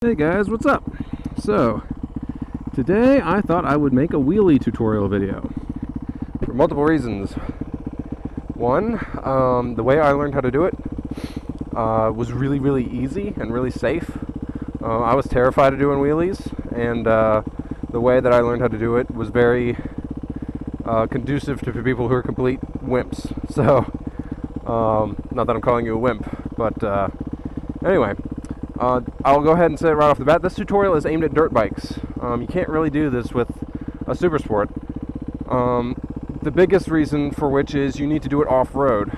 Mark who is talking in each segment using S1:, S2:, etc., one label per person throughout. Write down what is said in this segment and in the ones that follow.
S1: Hey guys, what's up? So, today I thought I would make a wheelie tutorial video for multiple reasons. One, the way I learned how to do it was really easy and really safe. I was terrified of doing wheelies, and the way that I learned how to do it was very conducive to people who are complete wimps. So, not that I'm calling you a wimp, but anyway. I'll go ahead and say it right off the bat. This tutorial is aimed at dirt bikes. You can't really do this with a super sport. The biggest reason for which is you need to do it off-road.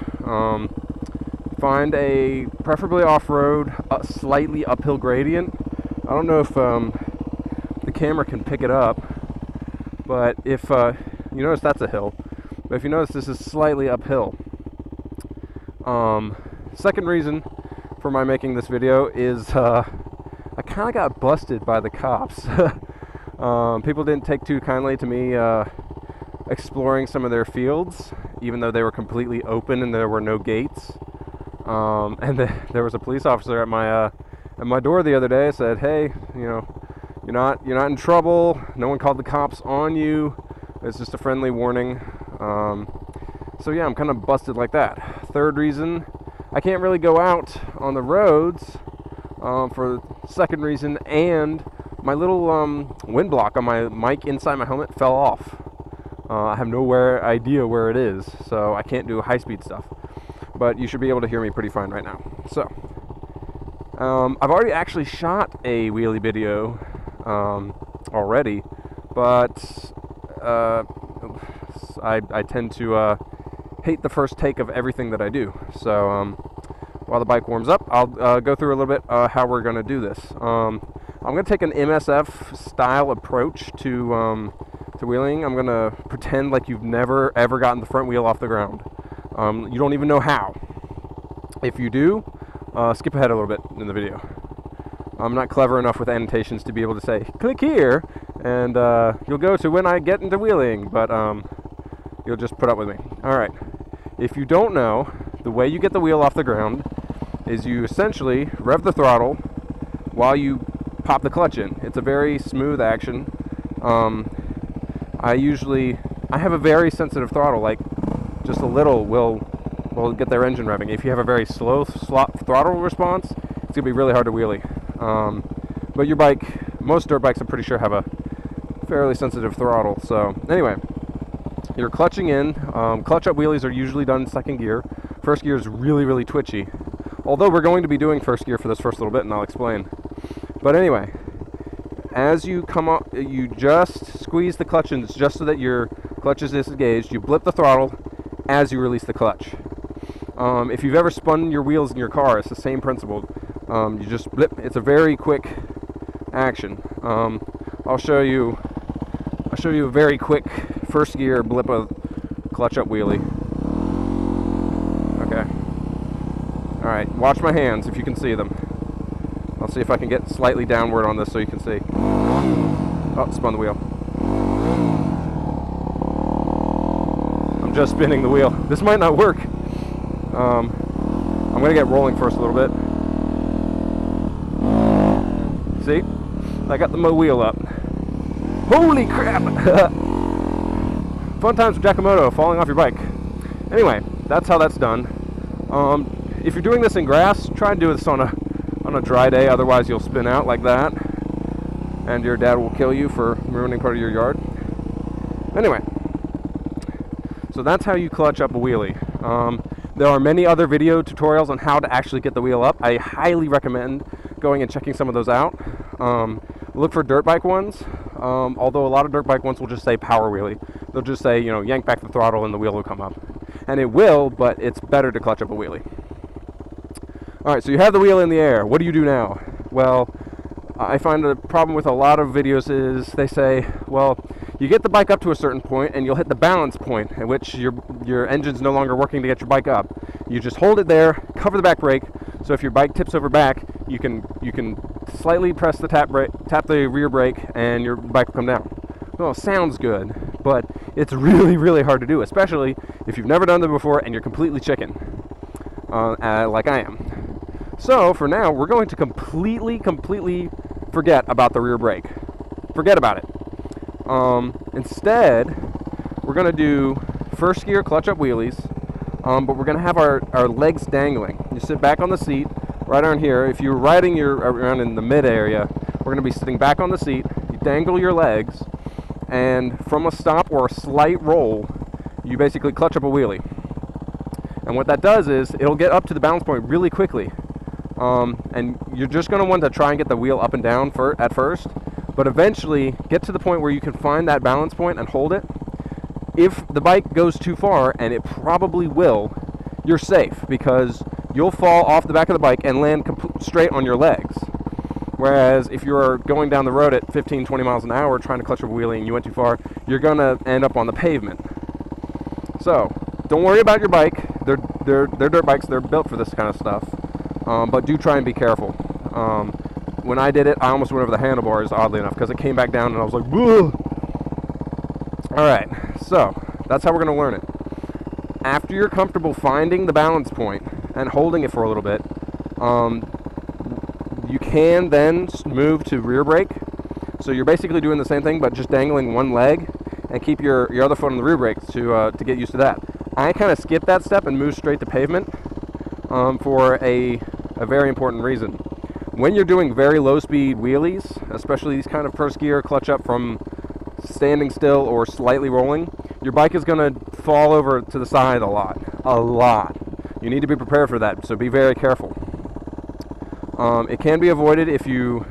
S1: Find a preferably off-road, slightly uphill gradient. I don't know if the camera can pick it up, but if you notice that's a hill. But if you notice this is slightly uphill. Second reason for my making this video is I kind of got busted by the cops. People didn't take too kindly to me exploring some of their fields, even though they were completely open and there were no gates. And there was a police officer at my door the other day. Said, "Hey, you're not in trouble. No one called the cops on you. It's just a friendly warning." So yeah, I'm kind of busted like that. Third reason, I can't really go out on the roads for the second reason, and my little wind block on my mic inside my helmet fell off. I have no idea where it is, so I can't do high-speed stuff. But you should be able to hear me pretty fine right now. So, I've already actually shot a wheelie video already, but I tend to hate the first take of everything that I do. So while the bike warms up, I'll go through a little bit how we're going to do this. I'm going to take an MSF style approach to wheeling. I'm going to pretend like you've never ever gotten the front wheel off the ground. You don't even know how. If you do, skip ahead a little bit in the video. I'm not clever enough with annotations to be able to say, click here, and you'll go to when I get into wheeling, but you'll just put up with me. Alright, if you don't know, the way you get the wheel off the ground is you essentially rev the throttle while you pop the clutch in. It's a very smooth action. I have a very sensitive throttle, like just a little will get their engine revving. If you have a very slow throttle response, it's gonna be really hard to wheelie. But your bike, most dirt bikes I'm pretty sure have a fairly sensitive throttle. So anyway, you're clutching in. Clutch up wheelies are usually done in second gear. First gear is really twitchy. Although we're going to be doing first gear for this first little bit, and I'll explain. But anyway, as you come up, you just squeeze the clutch in just so that your clutch is disengaged. You blip the throttle as you release the clutch. If you've ever spun your wheels in your car, it's the same principle. You just blip. It's a very quick action. I'll show you a very quick first gear blip of clutch up wheelie. Okay. Alright, watch my hands if you can see them. I'll see if I can get slightly downward on this so you can see. Oh, spun the wheel. I'm just spinning the wheel. This might not work. I'm going to get rolling first a little bit. See? I got the wheel up. Holy crap! Fun times with Giacomoto, falling off your bike. Anyway, that's how that's done. If you're doing this in grass, try and do this on a dry day, otherwise you'll spin out like that, and your dad will kill you for ruining part of your yard. Anyway, so that's how you clutch up a wheelie. There are many other video tutorials on how to actually get the wheel up. I highly recommend going and checking some of those out. Look for dirt bike ones, although a lot of dirt bike ones will just say power wheelie. They'll just say, yank back the throttle and the wheel will come up. And it will, but it's better to clutch up a wheelie. Alright, so you have the wheel in the air. What do you do now? Well, I find the problem with a lot of videos is they say, well, you get the bike up to a certain point and you'll hit the balance point at which your engine's no longer working to get your bike up. You just hold it there, cover the back brake, so if your bike tips over back, you can slightly press the tap the rear brake and your bike will come down. Well, it sounds good, but it's really hard to do, especially if you've never done it before and you're completely chicken, like I am. So for now, we're going to completely forget about the rear brake. Forget about it. Instead, we're going to do first gear clutch up wheelies, but we're going to have our legs dangling. You sit back on the seat, right around here. If you're riding around in the mid area, we're going to be sitting back on the seat. You dangle your legs, and from a stop or a slight roll, you basically clutch up a wheelie. And what that does is it'll get up to the balance point really quickly. And you're just going to want to try and get the wheel up and down at first, but eventually get to the point where you can find that balance point and hold it. If the bike goes too far, and it probably will, you're safe, because you'll fall off the back of the bike and land straight on your legs. Whereas if you're going down the road at 15, 20 miles an hour trying to clutch up a wheelie and you went too far, you're going to end up on the pavement. So don't worry about your bike. They're dirt bikes. They're built for this kind of stuff. But do try and be careful. When I did it, I almost went over the handlebars, oddly enough, because it came back down and I was like, whoa! Alright, so that's how we're going to learn it. After you're comfortable finding the balance point and holding it for a little bit, you can then move to rear brake. So you're basically doing the same thing, but just dangling one leg, and keep your other foot on the rear brake to get used to that. I kind of skipped that step and moved straight to pavement for a very important reason. When you're doing very low speed wheelies, especially these kind of first gear clutch up from standing still or slightly rolling, your bike is going to fall over to the side a lot. You need to be prepared for that, so be very careful. It can be avoided if you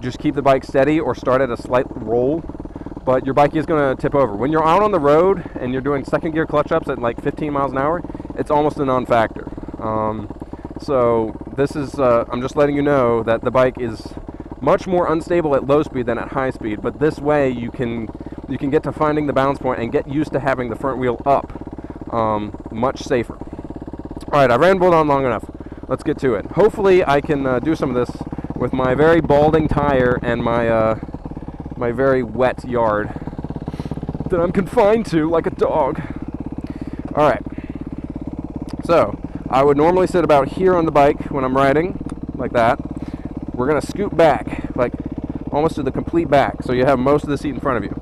S1: just keep the bike steady or start at a slight roll, but your bike is going to tip over. When you're out on the road and you're doing second gear clutch ups at like 15 miles an hour, it's almost a non-factor. So this is, I'm just letting you know that the bike is much more unstable at low speed than at high speed, but this way you can get to finding the balance point and get used to having the front wheel up much safer. Alright, I rambled on long enough. Let's get to it. Hopefully I can do some of this with my very balding tire and my my very wet yard that I'm confined to like a dog. Alright, so I would normally sit about here on the bike when I'm riding, like that. We're going to scoot back, like almost to the complete back, so you have most of the seat in front of you.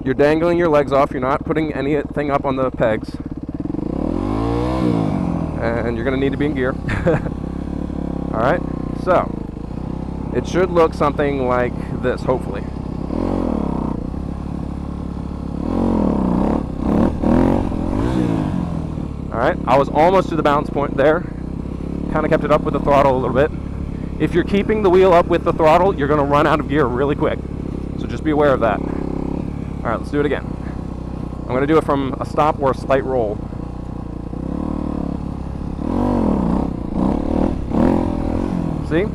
S1: You're dangling your legs off, you're not putting anything up on the pegs. And you're going to need to be in gear. Alright, so it should look something like this, hopefully. Alright, I was almost to the balance point there. Kind of kept it up with the throttle a little bit. If you're keeping the wheel up with the throttle, you're going to run out of gear really quick. So just be aware of that. Alright, let's do it again. I'm going to do it from a stop or a slight roll. See?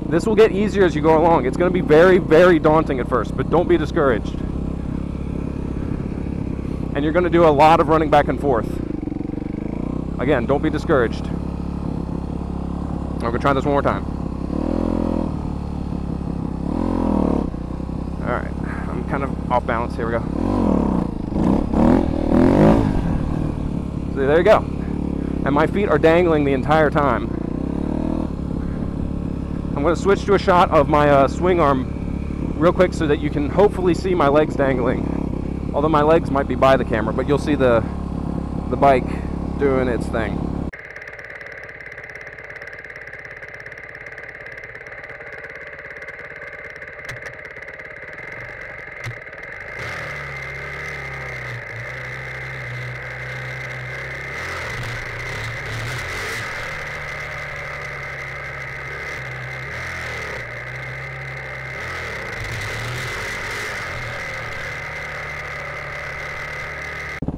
S1: This will get easier as you go along. It's going to be very, very daunting at first, but don't be discouraged. And you're going to do a lot of running back and forth. Again, don't be discouraged. I'm going to try this one more time. Alright, I'm kind of off balance. Here we go. See, there you go. And my feet are dangling the entire time. I'm going to switch to a shot of my swing arm real quick so that you can hopefully see my legs dangling. Although my legs might be by the camera, but you'll see the bike doing its thing.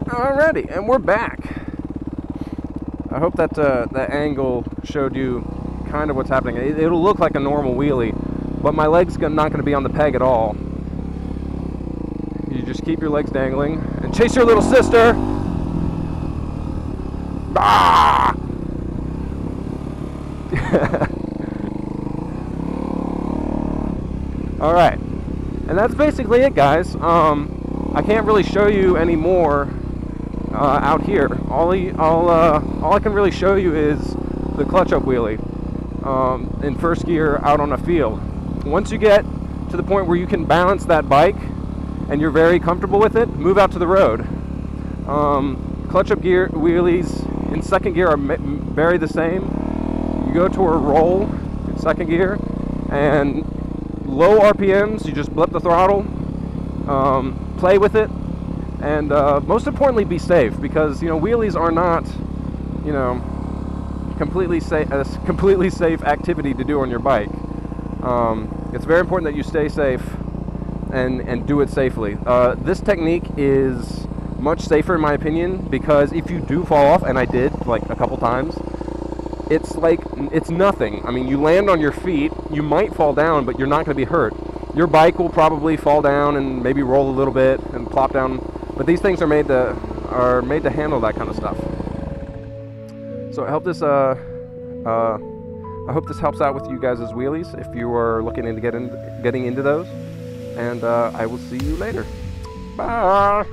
S1: Alrighty, and we're back. I hope that that angle showed you kind of what's happening. It'll look like a normal wheelie, but my leg's not going to be on the peg at all. You just keep your legs dangling and chase your little sister. Ah! Alright, and that's basically it, guys. I can't really show you any more out here. All I can really show you is the clutch up wheelie in first gear out on a field. Once you get to the point where you can balance that bike and you're very comfortable with it, move out to the road. Clutch up gear wheelies in second gear are very the same. You go to a roll in second gear, and low RPMs, you just blip the throttle, play with it, and most importantly, be safe, because wheelies are not completely safe activity to do on your bike. It's very important that you stay safe and do it safely. This technique is much safer in my opinion, because if you do fall off, and I did like a couple times, it's nothing. I mean, you land on your feet, you might fall down, but you're not going to be hurt. Your bike will probably fall down and maybe roll a little bit and plop down, but these things are made to handle that kind of stuff. So I hope this helps out with you guys' wheelies if you are looking into getting into those. And I will see you later. Bye.